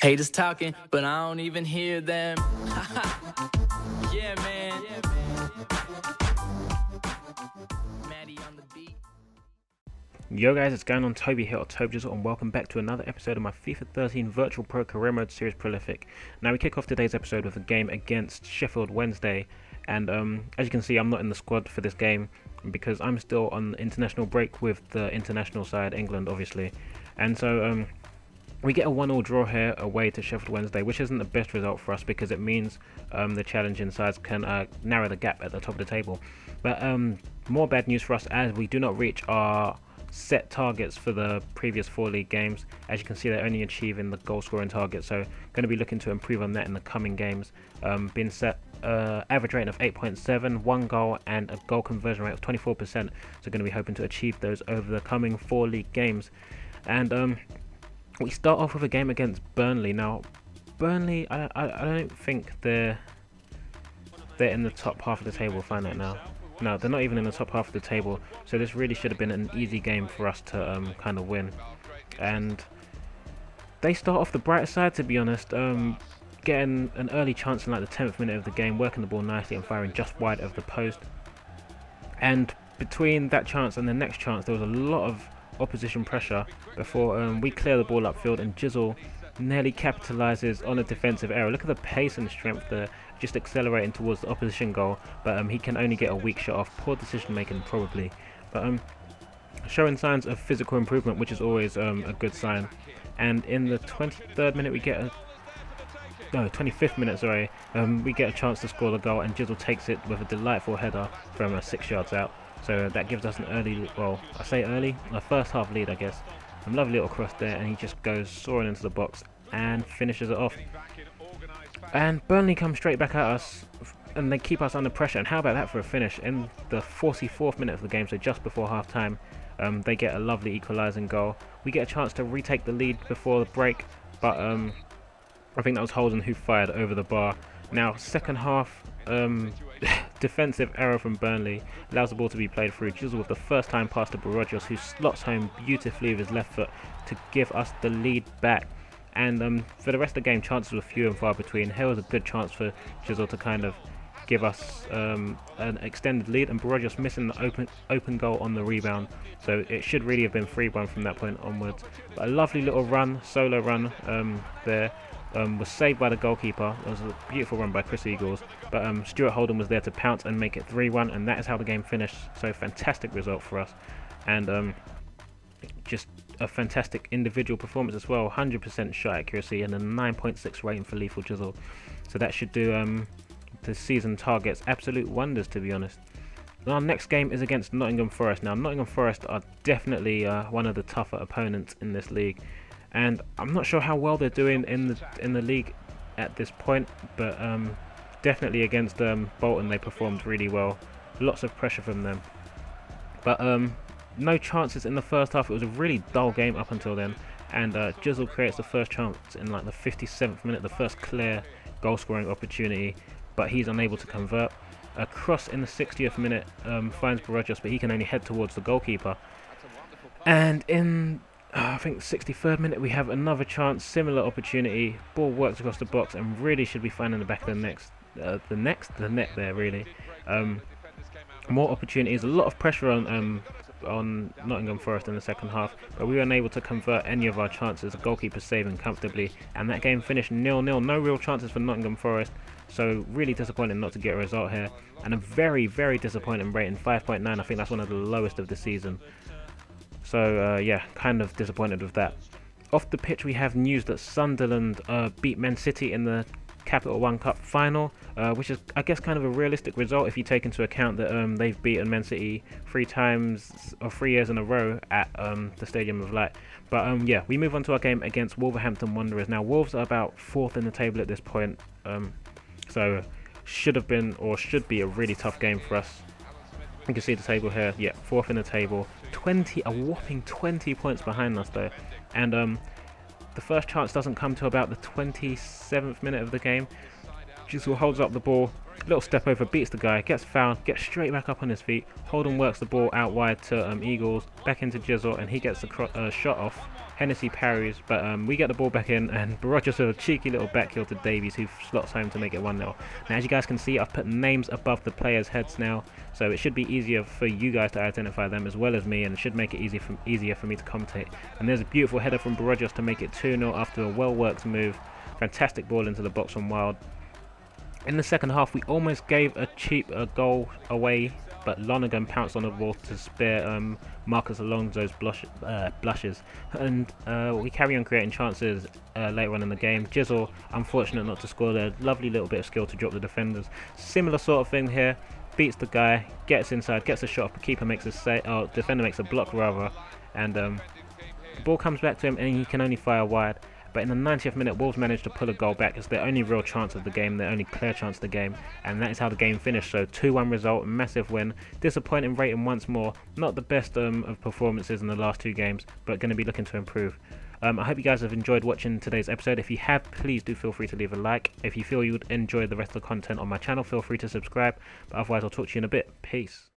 Haters talking, but I don't even hear them. Yeah, man. Maddie on the beat. Yo guys, it's going on Toby here, or TBJZL, and welcome back to another episode of my FIFA 13 Virtual Pro Career Mode Series Prolific. Now we kick off today's episode with a game against Sheffield Wednesday, and as you can see I'm not in the squad for this game because I'm still on international break with the international side, England obviously, and so we get a 1-1 draw here away to Sheffield Wednesday, which isn't the best result for us because it means the challenging sides can narrow the gap at the top of the table. But more bad news for us as we do not reach our set targets for the previous 4 league games. As you can see, they're only achieving the goal scoring target, so going to be looking to improve on that in the coming games. Being set average rating of 8.7, 1 goal and a goal conversion rate of 24%, so going to be hoping to achieve those over the coming 4 league games. And we start off with a game against Burnley. Now Burnley, I don't think they're in the top half of the table. We'll find out now. No, they're not even in the top half of the table, so this really should have been an easy game for us to kind of win. And they start off the brighter side, to be honest, getting an early chance in like the 10th minute of the game, working the ball nicely and firing just wide of the post. And between that chance and the next chance, there was a lot of opposition pressure before we clear the ball upfield, and JZL nearly capitalizes on a defensive error. Look at the pace and strength there, just accelerating towards the opposition goal, but he can only get a weak shot off. Poor decision making probably, but showing signs of physical improvement, which is always a good sign. And in the 23rd minute we get 25th minute, sorry, we get a chance to score the goal, and JZL takes it with a delightful header from 6 yards out. So that gives us an early, well, I say early, a first half lead I guess. A lovely little cross there, and he just goes soaring into the box and finishes it off. And Burnley come straight back at us, and they keep us under pressure. And how about that for a finish in the 44th minute of the game, so just before half time. They get a lovely equalising goal. We get a chance to retake the lead before the break, but I think that was Holden who fired over the bar. Now second half, defensive error from Burnley allows the ball to be played through. JZL with the first time pass to PRO-lific, who slots home beautifully with his left foot to give us the lead back. And for the rest of the game, chances were few and far between. Here was a good chance for JZL to kind of give us an extended lead, and PRO-lific missing the open goal on the rebound, so it should really have been 3-1 from that point onwards. But a lovely little run, solo run there. Was saved by the goalkeeper. It was a beautiful run by Chris Eagles, but Stuart Holden was there to pounce and make it 3-1, and that is how the game finished. So fantastic result for us, and just a fantastic individual performance as well. 100% shot accuracy and a 9.6 rating for Lethal JZL, so that should do the season targets absolute wonders, to be honest. Our next game is against Nottingham Forest. Now Nottingham Forest are definitely one of the tougher opponents in this league, and I'm not sure how well they're doing in the league at this point, but definitely against Bolton they performed really well. Lots of pressure from them, but no chances in the first half. It was a really dull game up until then, and JZL creates the first chance in like the 57th minute, the first clear goal scoring opportunity, but he's unable to convert. A cross in the 60th minute finds PRO-lific, but he can only head towards the goalkeeper. And in I think 63rd minute we have another chance, similar opportunity. Ball works across the box and really should be finding the back of the net there really. More opportunities, a lot of pressure on Nottingham Forest in the second half, but we were unable to convert any of our chances. The goalkeeper saving comfortably, and that game finished 0-0. No real chances for Nottingham Forest, so really disappointing not to get a result here, and a very, very disappointing rating, 5.9. I think that's one of the lowest of the season. So yeah, kind of disappointed with that. Off the pitch we have news that Sunderland beat Man City in the Capital One Cup final, which is I guess kind of a realistic result if you take into account that they've beaten Man City 3 years in a row at the Stadium of Light. But yeah, we move on to our game against Wolverhampton Wanderers. Now Wolves are about 4th in the table at this point, so should have been, or should be, a really tough game for us. You can see the table here, yeah, 4th in the table, a whopping 20 points behind us though, and the first chance doesn't come to about the 27th minute of the game. Jizzle holds up the ball, little step over, beats the guy, gets fouled, gets straight back up on his feet. Holden works the ball out wide to Eagles, back into Jizzle, and he gets the shot off. Hennessy parries, but we get the ball back in, and Barogis with a cheeky little back heel to Davies, who slots home to make it 1-0. Now, as you guys can see, I've put names above the players' heads now, so it should be easier for you guys to identify them as well as me, and it should make it easier for me to commentate. And there's a beautiful header from Barogis to make it 2-0 after a well-worked move. Fantastic ball into the box from Wild. In the second half, we almost gave a cheap goal away, but Lonergan pounced on the ball to spare Marcus Alonso's blushes. And we carry on creating chances later on in the game. Jizzle, unfortunate not to score there. Lovely little bit of skill to drop the defenders. Similar sort of thing here. Beats the guy, gets inside, gets a shot up, the keeper makes a save, defender makes a block rather, and the ball comes back to him and he can only fire wide. But in the 90th minute, Wolves managed to pull a goal back. It's their only real chance of the game, their only clear chance of the game, and that is how the game finished. So 2-1 result, massive win. Disappointing rating once more. Not the best of performances in the last 2 games, but going to be looking to improve. I hope you guys have enjoyed watching today's episode. If you have, please do feel free to leave a like. If you feel you would enjoy the rest of the content on my channel, feel free to subscribe. But otherwise, I'll talk to you in a bit. Peace.